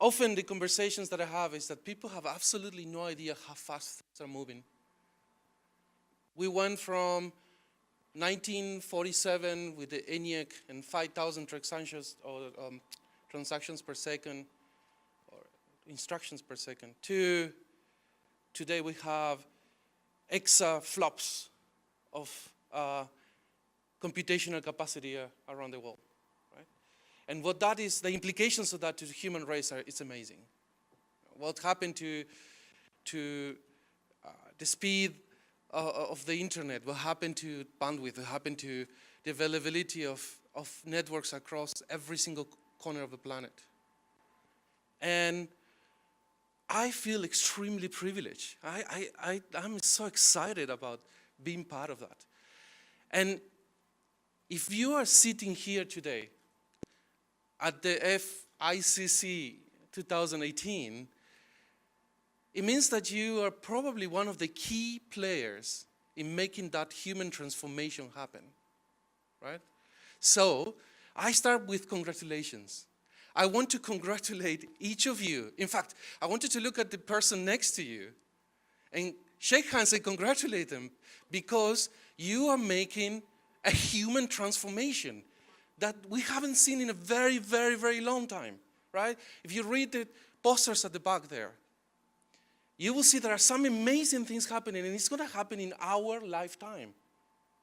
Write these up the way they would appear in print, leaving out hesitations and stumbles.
often the conversations that I have is that people have absolutely no idea how fast things are moving. We went from 1947 with the ENIAC and 5,000 transactions per second, or instructions per second, to today we have exaflops of computational capacity around the world, right? And what that is, the implications of that to the human race it's amazing. What happened to the speed of the internet, what happened to bandwidth, what happened to the availability of networks across every single corner of the planet. And I feel extremely privileged. I'm so excited about being part of that. And if you are sitting here today at the FICC 2018, it means that you are probably one of the key players in making that human transformation happen, right? So I start with congratulations. I want to congratulate each of you. In fact, I want you to look at the person next to you and shake hands and congratulate them, because you are making a human transformation that we haven't seen in a very, very, very long time, right? If you read the posters at the back there, you will see there are some amazing things happening, and it's going to happen in our lifetime.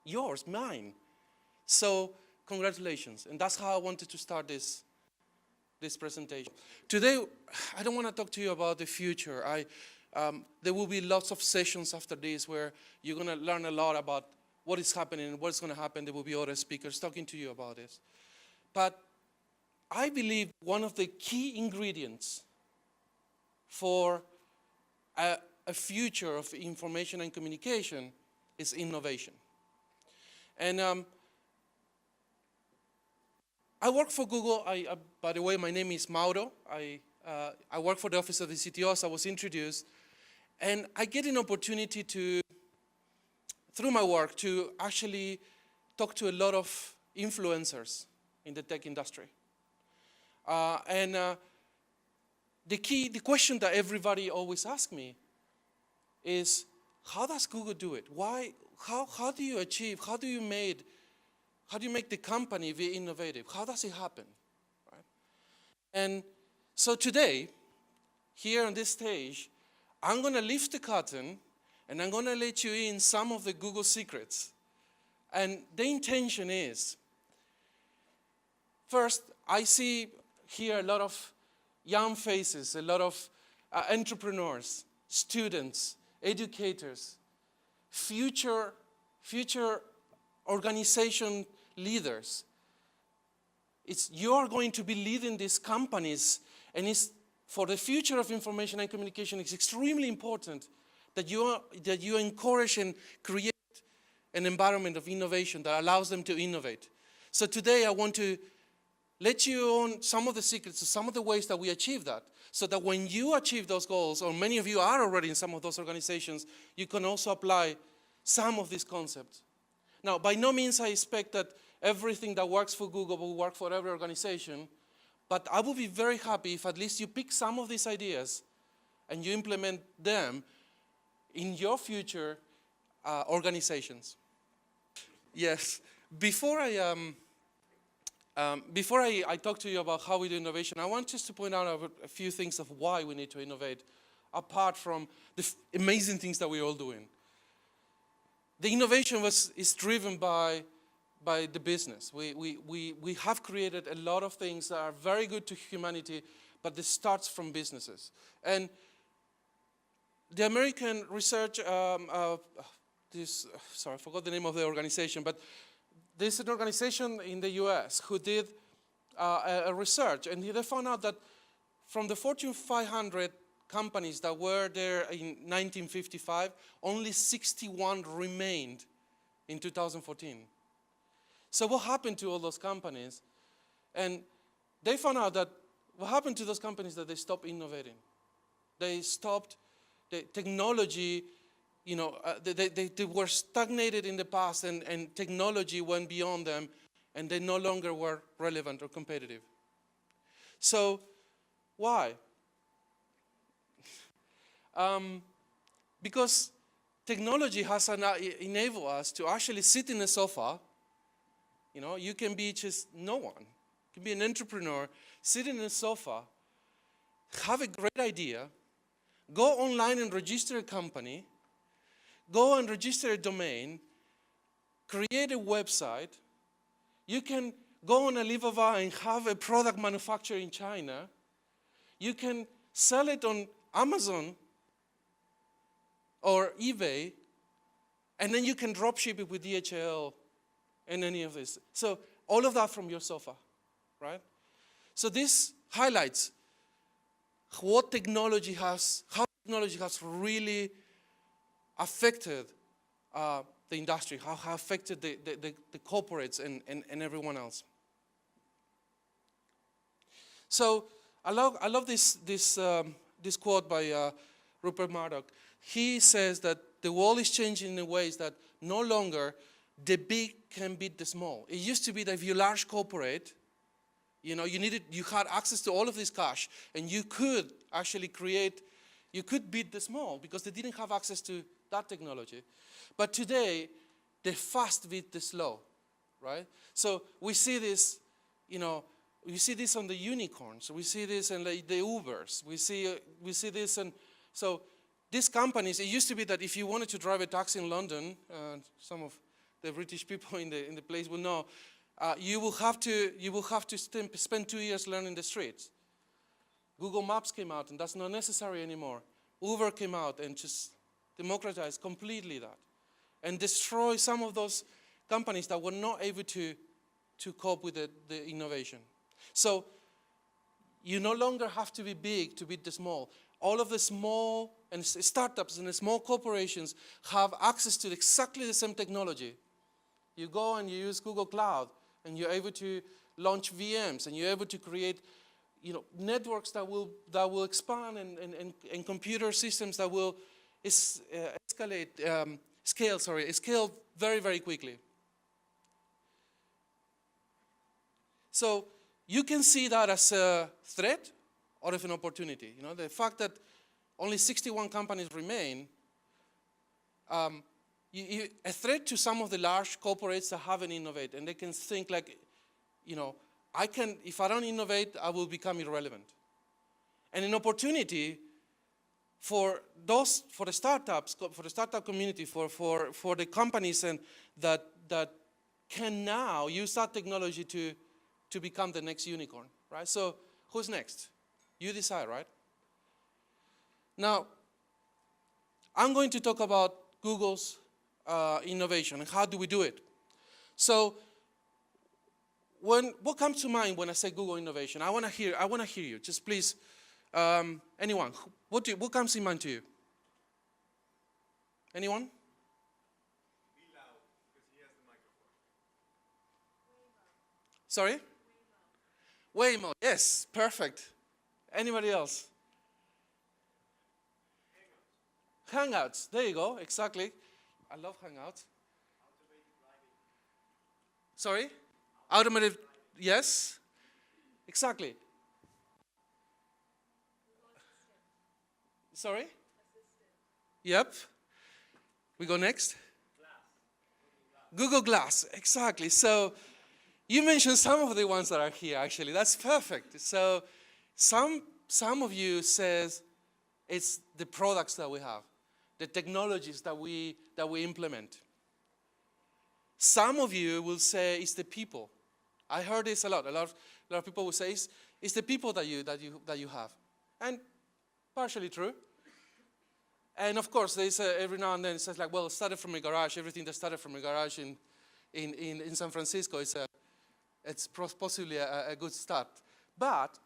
Yours, mine. So congratulations. And that's how I wanted to start this presentation. Today, I don't want to talk to you about the future. There will be lots of sessions after this where you're going to learn a lot about what is happening and what's going to happen. There will be other speakers talking to you about this. But I believe one of the key ingredients for a future of information and communication is innovation. And I work for Google. By the way, my name is Mauro. I work for the Office of the CTO, as I was introduced. And I get an opportunity to, through my work, to actually talk to a lot of influencers in the tech industry. The question that everybody always asks me is, how does Google do it? How do you achieve, how do you make the company be innovative? How does it happen? Right? And so today, here on this stage, I'm going to lift the curtain and I'm going to let you in some of the Google secrets. And the intention is, first, I see here a lot of young faces, a lot of entrepreneurs, students, educators, future organization leaders. You are going to be leading these companies, and for the future of information and communication, it's extremely important that you encourage and create an environment of innovation that allows them to innovate. So today I want to let you on some of the secrets, some of the ways that we achieve that, so that when you achieve those goals, or many of you are already in some of those organizations, you can also apply some of these concepts. Now, by no means I expect that everything that works for Google will work for every organization, but I would be very happy if at least you pick some of these ideas and you implement them in your future organizations. Yes, before I talk to you about how we do innovation, I want just to point out a few things of why we need to innovate, apart from the amazing things that we're all doing. The innovation is driven by the business. We have created a lot of things that are very good to humanity, but this starts from businesses. And the American research, sorry, I forgot the name of the organization, but there's an organization in the US who did a research, and they found out that from the Fortune 500 companies that were there in 1955, only 61 remained in 2014. So what happened to all those companies? And they found out that what happened to those companies is that they stopped innovating. They stopped the technology, they were stagnated in the past, and technology went beyond them, and they no longer were relevant or competitive. So Why? Because technology has enabled us to actually sit in a sofa. You know, you can be just no one. You can be an entrepreneur, sit in a sofa, have a great idea, go online and register a company, go and register a domain, create a website. You can go on Alibaba and have a product manufactured in China. You can sell it on Amazon or eBay, and then you can drop ship it with DHL and any of this. So all of that from your sofa, right? So this highlights how technology has really affected the industry, how affected the corporates and everyone else. So I love this quote by Rupert Murdoch. He says that the world is changing in ways that no longer the big can beat the small. It used to be that if you're a large corporate, you had access to all of this cash, and you could actually you could beat the small because they didn't have access to that technology. But today, the fast beat the slow, right? So we see this, we see this on the unicorns. We see this in the Ubers. We see this, and so these companies. It used to be that if you wanted to drive a taxi in London, some of the British people in the place will know, you will have to spend 2 years learning the streets. Google Maps came out, and that's not necessary anymore. Uber came out and just democratized completely that, and destroy some of those companies that were not able to cope with the innovation. So you no longer have to be big to beat the small. All of the small and startups and the small corporations have access to exactly the same technology. You go and you use Google Cloud, and you're able to launch VMs, and you're able to create networks that will expand, and computer systems that will scale very, very quickly. So you can see that as a threat or as an opportunity. The fact that only 61 companies remain, a threat to some of the large corporates that haven't innovated, and they can think like, if I don't innovate, I will become irrelevant. And an opportunity for the startups, for the startup community, for the companies and that can now use that technology to become the next unicorn, right? So who's next? You decide, right? Now, I'm going to talk about Google's innovation and how do we do it. So what comes to mind when I say Google innovation? I want to hear you. Just please, anyone, what comes in mind to you? Anyone? Be loud, because he has the microphone. Sorry? Waymo. Yes, perfect. Anybody else? Hangouts. There you go. Exactly. I love Hangouts. Automated driving. Sorry? Automated. Yes. Exactly. Sorry? Yep. We go next. Google Glass. Exactly. So you mentioned some of the ones that are here, actually. That's perfect. So some of you says it's the products that we have, the technologies that we implement. Some of you will say it's the people. I heard this a lot. A lot of people will say it's the people that you have, and partially true. And of course, there's every now and then it says like, well, it started from a garage. Everything that started from a garage in San Francisco it's possibly a good start. But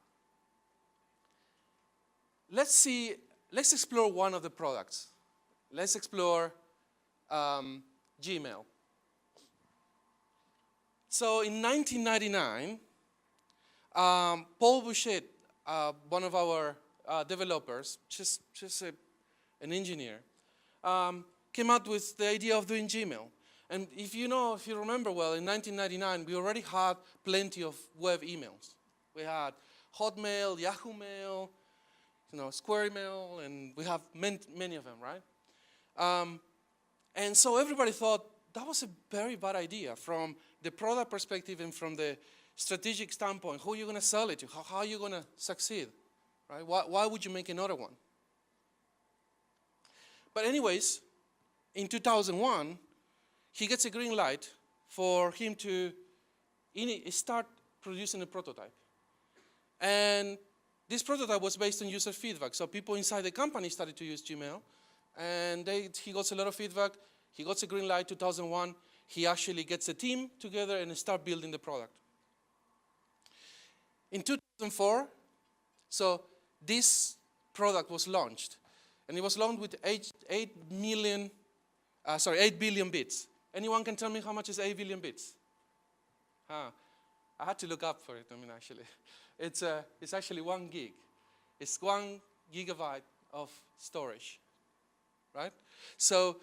let's explore one of the products. Let's explore Gmail. So in 1999, Paul Bouchet, one of our developers, just an engineer, came out with the idea of doing Gmail. And if you remember well, in 1999, we already had plenty of web emails. We had Hotmail, Yahoo Mail, Square Mail, and we have many of them, right? And so everybody thought that was a very bad idea from the product perspective and from the strategic standpoint. Who are you going to sell it to? How are you going to succeed? Right? Why would you make another one? But anyways, in 2001, he gets a green light for him to start producing a prototype. And this prototype was based on user feedback. So people inside the company started to use Gmail. And he got a lot of feedback. He got a green light 2001. He actually gets a team together and start building the product. In 2004, so this product was launched. And it was launched with 8 billion bits. Anyone can tell me how much is 8 billion bits? I had to look up for it, actually. It's actually 1 gig. It's 1 gigabyte of storage, right? So,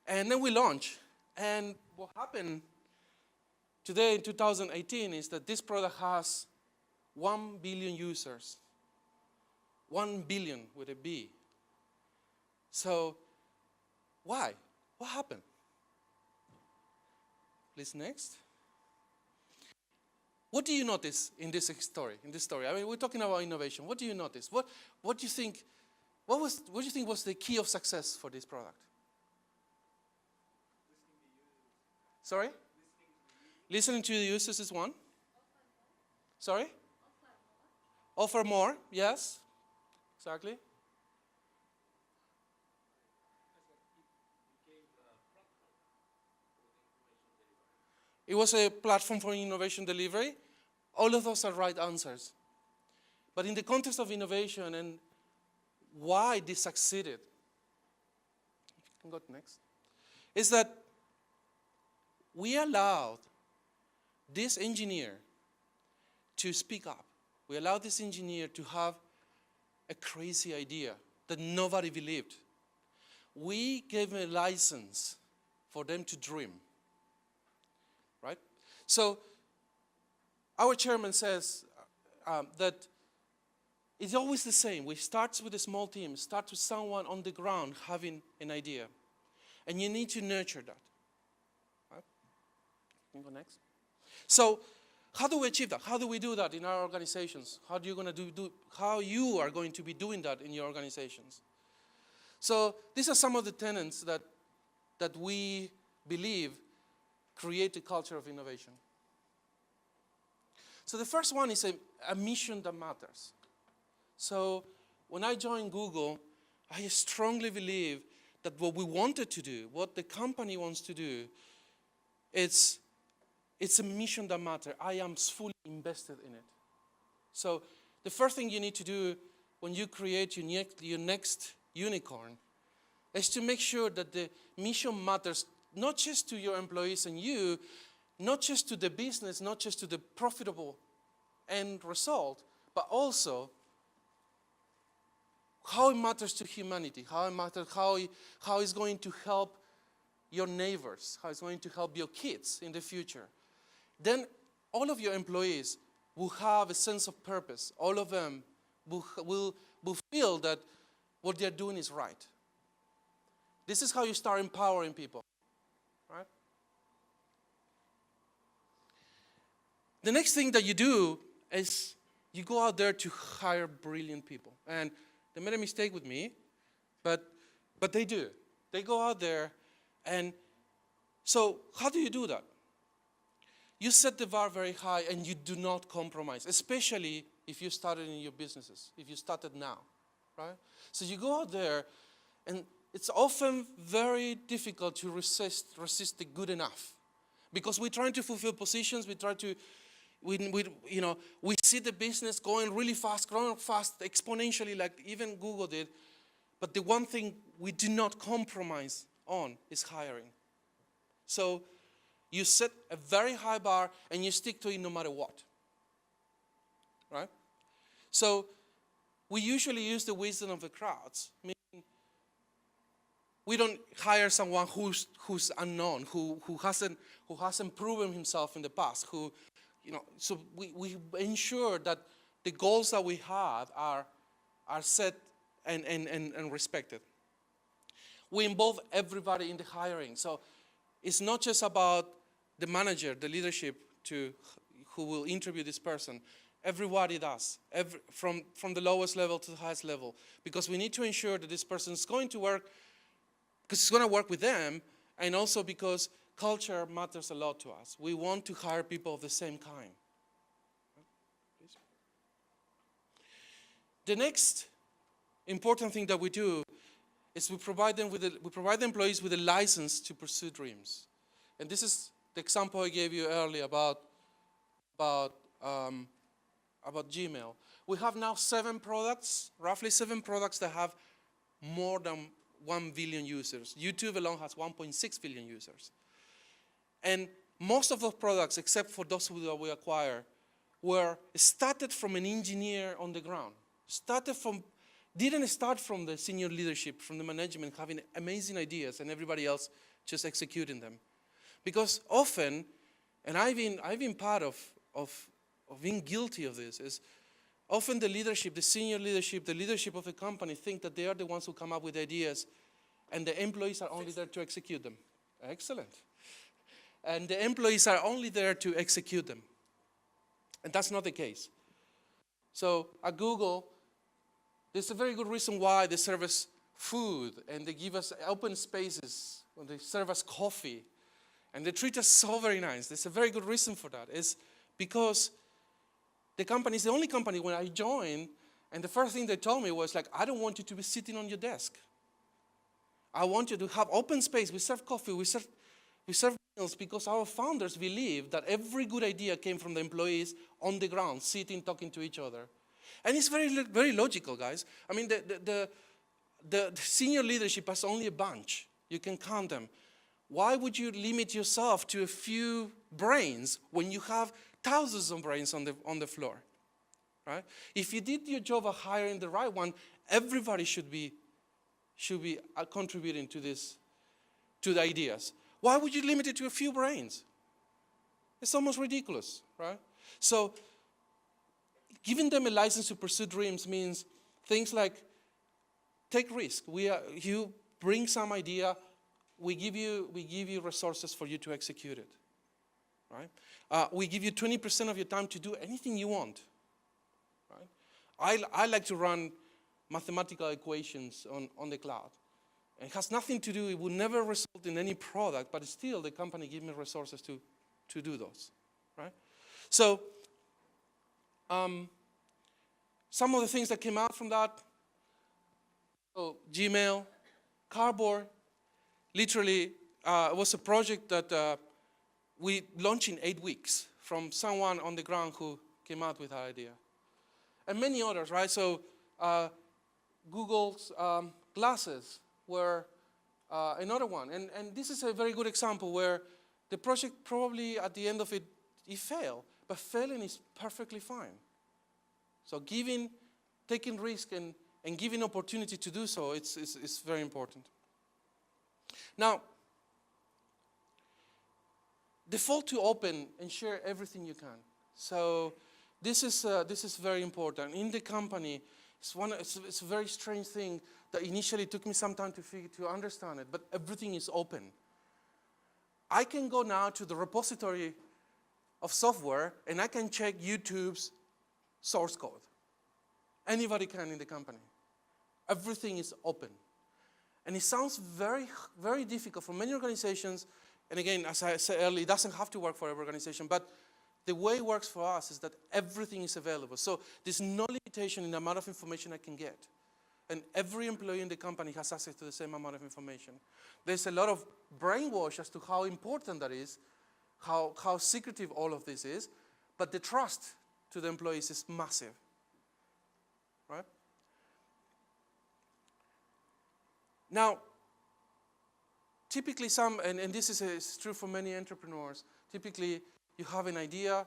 and then we launch. And what happened today in 2018 is that this product has 1 billion users. 1 billion with a B. So, why? What happened? Please, next. What do you notice in this story? We're talking about innovation. What do you notice? What do you think? What do you think was the key of success for this product? Sorry? Listening to the users is one. Sorry? Offer more. Yes. Exactly. It was a platform for innovation delivery. All of those are right answers. But in the context of innovation and why this succeeded, if you can go next, is that we allowed this engineer to speak up. We allowed this engineer to have a crazy idea that nobody believed. We gave them a license for them to dream. Right? So our chairman says that it's always the same. We start with a small team, start with someone on the ground having an idea. And you need to nurture that. Right? You can go next. So how do we achieve that? How do we do that in our organizations? How you are going to be doing that in your organizations? So these are some of the tenets that we believe create a culture of innovation. So the first one is a mission that matters. So when I joined Google, I strongly believe that what we wanted to do, what the company wants to do, it's a mission that matters. I am fully invested in it. So the first thing you need to do when you create your next unicorn is to make sure that the mission matters not just to your employees and you, not just to the business, not just to the profitable end result, but also how it matters to humanity, how it's going to help your neighbors, how it's going to help your kids in the future. Then all of your employees will have a sense of purpose. All of them will feel that what they're doing is right. This is how you start empowering people. Right? The next thing that you do is you go out there to hire brilliant people. And they made a mistake with me, but they do. They go out there, and so how do you do that? You set the bar very high and you do not compromise, especially if you started in your businesses, if you started now, right? So you go out there, and it's often very difficult to resist the good enough, because we're trying to fulfill positions. We see the business going really fast, growing fast, exponentially, like even Google did. But the one thing we do not compromise on is hiring. So you set a very high bar and you stick to it no matter what, right? So we usually use the wisdom of the crowds. We don't hire someone who's unknown, who hasn't proven himself in the past, so we ensure that the goals that we had are set and respected. We involve everybody in the hiring. So it's not just about the manager, the leadership who will interview this person. Everybody does, from the lowest level to the highest level, because we need to ensure that this person is going to work, because it's going to work with them, and also because culture matters a lot to us. We want to hire people of the same kind. The next important thing that we do is we provide the employees with a license to pursue dreams. And this is the example I gave you earlier about Gmail. We have now roughly 7 products that have more than 1 billion users. YouTube alone has 1.6 billion users. And most of those products, except for those that we acquire, were started from an engineer on the ground. Didn't start from the senior leadership, from the management, having amazing ideas and everybody else just executing them. Because often, and I've been part of being guilty of this, is often the leadership, the senior leadership, the leadership of the company think that they are the ones who come up with ideas, and the employees are only there to execute them. Excellent. And the employees are only there to execute them. And that's not the case. So at Google, there's a very good reason why they serve us food, and they give us open spaces, and they serve us coffee, and they treat us so very nice. There's a very good reason for that. It's because the company is the only company when I joined, and the first thing they told me was like, I don't want you to be sitting on your desk. I want you to have open space. We serve coffee, we serve meals, because our founders believe that every good idea came from the employees on the ground, sitting, talking to each other. And it's very, very logical, guys. I mean, the senior leadership has only a bunch. You can count them. Why would you limit yourself to a few brains when you have thousands of brains on the floor, right? If you did your job of hiring the right one, everybody should be contributing to the ideas. Why would you limit it to a few brains? It's almost ridiculous, right? So giving them a license to pursue dreams means things like take risk. You bring some idea, we give you resources for you to execute it, right? We give you 20% of your time to do anything you want, right? I like to run mathematical equations on the cloud. It has nothing to do, it will never result in any product, but still the company gives me resources to do those, right? So, some of the things that came out from that, so Gmail, Cardboard, literally, it was a project that we launched in 8 weeks from someone on the ground who came out with that idea. And many others, right? So Google's Glasses were another one. And this is a very good example where the project probably at the end of it failed. But failing is perfectly fine. So taking risk and giving opportunity to do so, it's very important. Now, default to open and share everything you can. So this is very important. In the company, it's a very strange thing that initially took me some time to understand it, but everything is open. I can go now to the repository of software and I can check YouTube's source code. Anybody can in the company. Everything is open. And it sounds very, very difficult for many organizations. And again, as I said earlier, it doesn't have to work for every organization, but the way it works for us is that everything is available. So there's no limitation in the amount of information I can get. And every employee in the company has access to the same amount of information. There's a lot of brainwash as to how important that is, how secretive all of this is, but the trust to the employees is massive, right? Now, typically and this is true for many entrepreneurs, typically you have an idea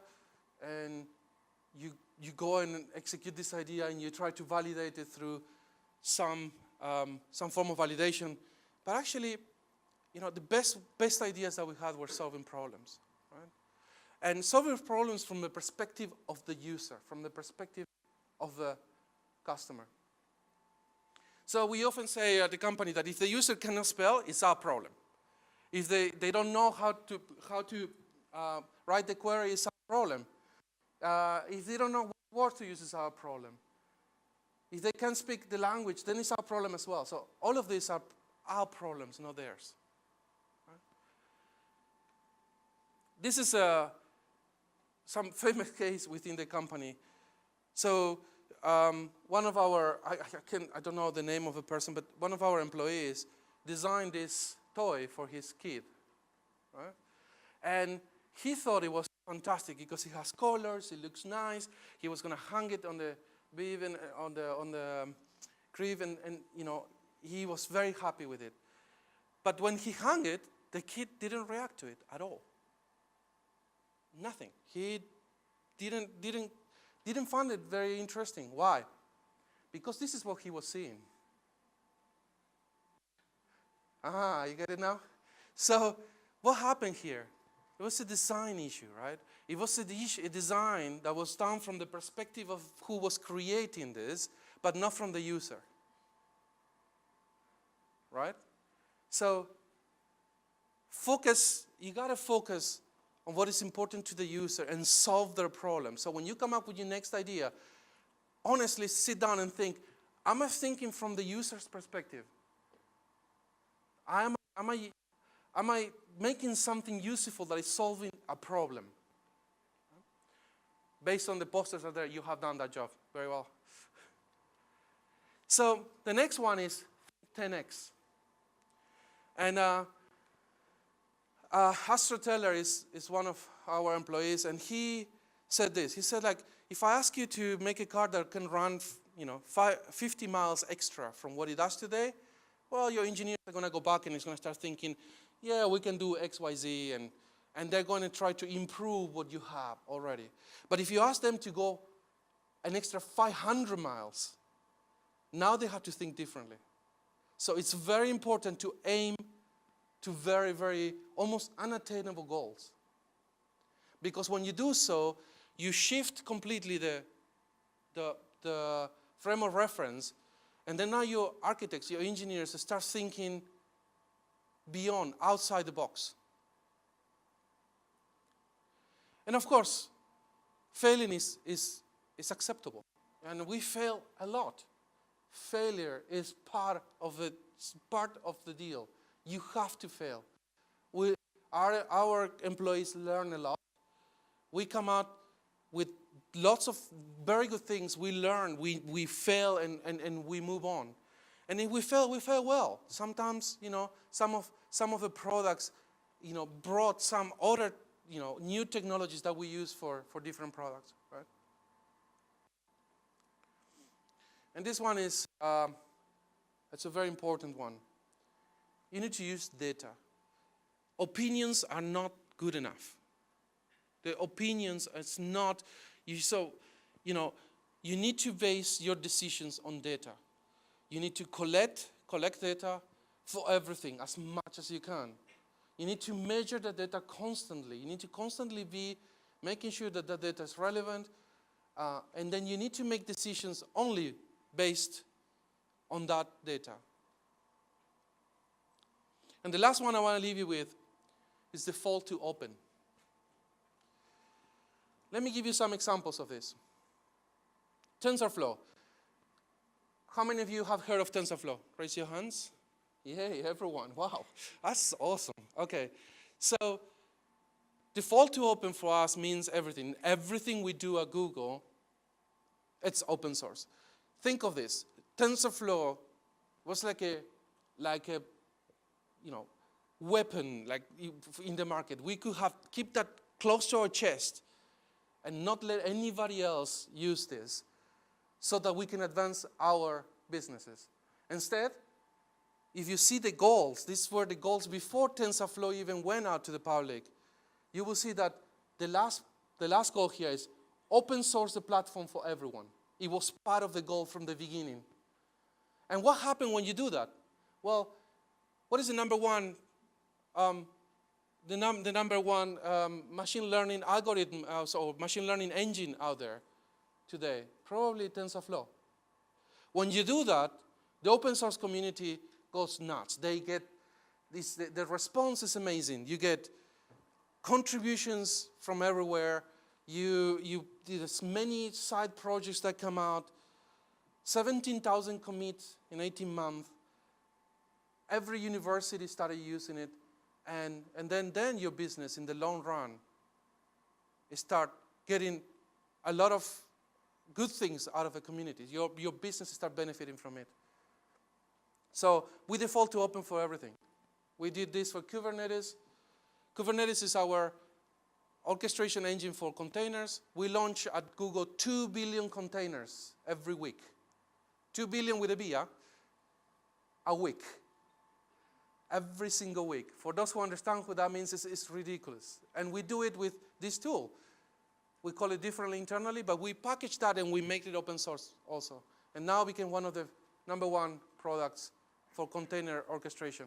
and you go and execute this idea and you try to validate it through some form of validation. But actually, the best ideas that we had were solving problems, right? And solving problems from the perspective of the user, from the perspective of the customer. So we often say at the company that if the user cannot spell, it's our problem. If they don't know how to write the query, it's our problem. If they don't know what word to use, it's our problem. If they can't speak the language, then it's our problem as well. So all of these are our problems, not theirs. Right? This is some famous case within the company. So one of our, I don't know the name of the person, but one of our employees designed this toy for his kid. Right? And he thought it was fantastic because it has colors, it looks nice. He was going to hang it on the even on the crib, and he was very happy with it. But when he hung it, the kid didn't react to it at all. Nothing. He didn't find it very interesting. Why? Because this is what he was seeing. You get it now? So what happened here? It was a design issue, right? It was a design that was done from the perspective of who was creating this, but not from the user. Right? So you gotta focus on what is important to the user and solve their problem. So when you come up with your next idea, honestly sit down and think, am I thinking from the user's perspective? Am I making something useful that is solving a problem? Based on the posters that are there, you have done that job very well. So the next one is 10x. And Astro Teller is one of our employees, and he said this. He said, like, if I ask you to make a car that can run 50 miles extra from what it does today, well, your engineers are going to go back and it's going to start thinking, yeah, we can do X, Y, Z, and they're going to try to improve what you have already. But if you ask them to go an extra 500 miles, now they have to think differently. So it's very important to aim to very, very almost unattainable goals. Because when you do so, you shift completely the frame of reference, and then now your architects, your engineers start thinking beyond, outside the box. And of course, failing is acceptable. And we fail a lot. Failure is part of the deal. You have to fail. Our employees learn a lot. We come out with lots of very good things. We learn, we fail, and we move on. And if we fail well. Sometimes, some of the products, brought some other, new technologies that we use for different products, right? And this one is, it's a very important one. You need to use data. Opinions are not good enough. The opinions, it's not, you need to base your decisions on data. You need to collect data for everything as much as you can. You need to measure the data constantly. You need to constantly be making sure that the data is relevant, and then you need to make decisions only based on that data. And the last one I want to leave you with is default to open. Let me give you some examples of this. TensorFlow. How many of you have heard of TensorFlow? Raise your hands. Yay, everyone. Wow, that's awesome. Okay, so default to open for us means everything. Everything we do at Google, it's open source. Think of this. TensorFlow was like a weapon, like in the market. We could keep that close to our chest and not let anybody else use this so that we can advance our businesses. Instead, if you see the goals, these were the goals before TensorFlow even went out to the public, you will see that the last goal here is open source the platform for everyone. It was part of the goal from the beginning. And what happened when you do that? Well, what is the number one machine learning algorithm or machine learning engine out there today? Probably TensorFlow. When you do that, the open source community goes nuts. They get this, the response is amazing. You get contributions from everywhere. There's many side projects that come out. 17,000 commits in 18 months. Every university started using it. And then your business in the long run start getting a lot of good things out of the community. Your business start benefiting from it. So we default to open for everything. We did this for Kubernetes. Kubernetes is our orchestration engine for containers. We launch at Google 2 billion containers every week. 2 billion with a B, a week. Every single week. For those who understand what that means, it's ridiculous. And we do it with this tool. We call it differently internally, but we package that and we make it open source also. And now became one of the #1 products for container orchestration.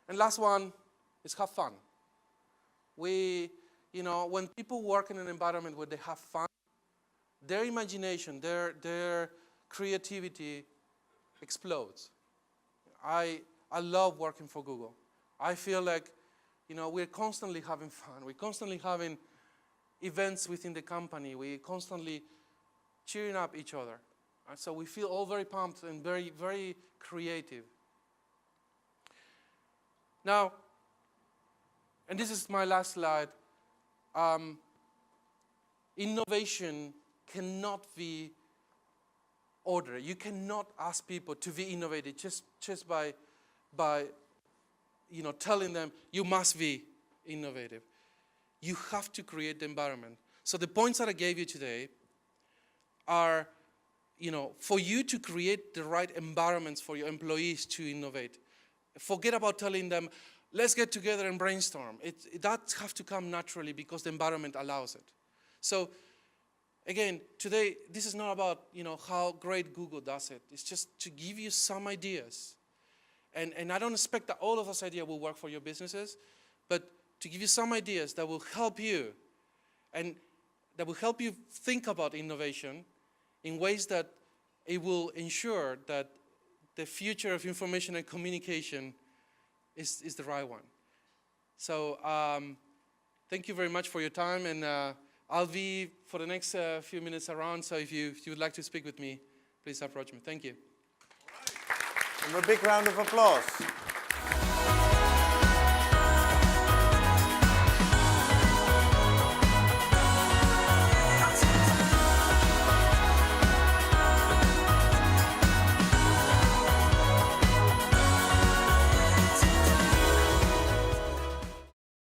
And last one is have fun. When people work in an environment where they have fun, their imagination, their creativity explodes. I love working for Google. I feel like, we're constantly having fun. We're constantly having events within the company. We're constantly cheering up each other. And so we feel all very pumped and very, very creative. Now, and this is my last slide, innovation cannot be order. You cannot ask people to be innovative just by telling them you must be innovative. You have to create the environment. So the points that I gave you today are, for you to create the right environments for your employees to innovate. Forget about telling them, let's get together and brainstorm. That has to come naturally because the environment allows it. So again, today, this is not about how great Google does it. It's just to give you some ideas. And I don't expect that all of those ideas will work for your businesses, but to give you some ideas that will help you and that will help you think about innovation in ways that it will ensure that the future of information and communication is the right one. So thank you very much for your time, and I'll be, for the next few minutes around, so if you would like to speak with me, please approach me. Thank you. And a big round of applause.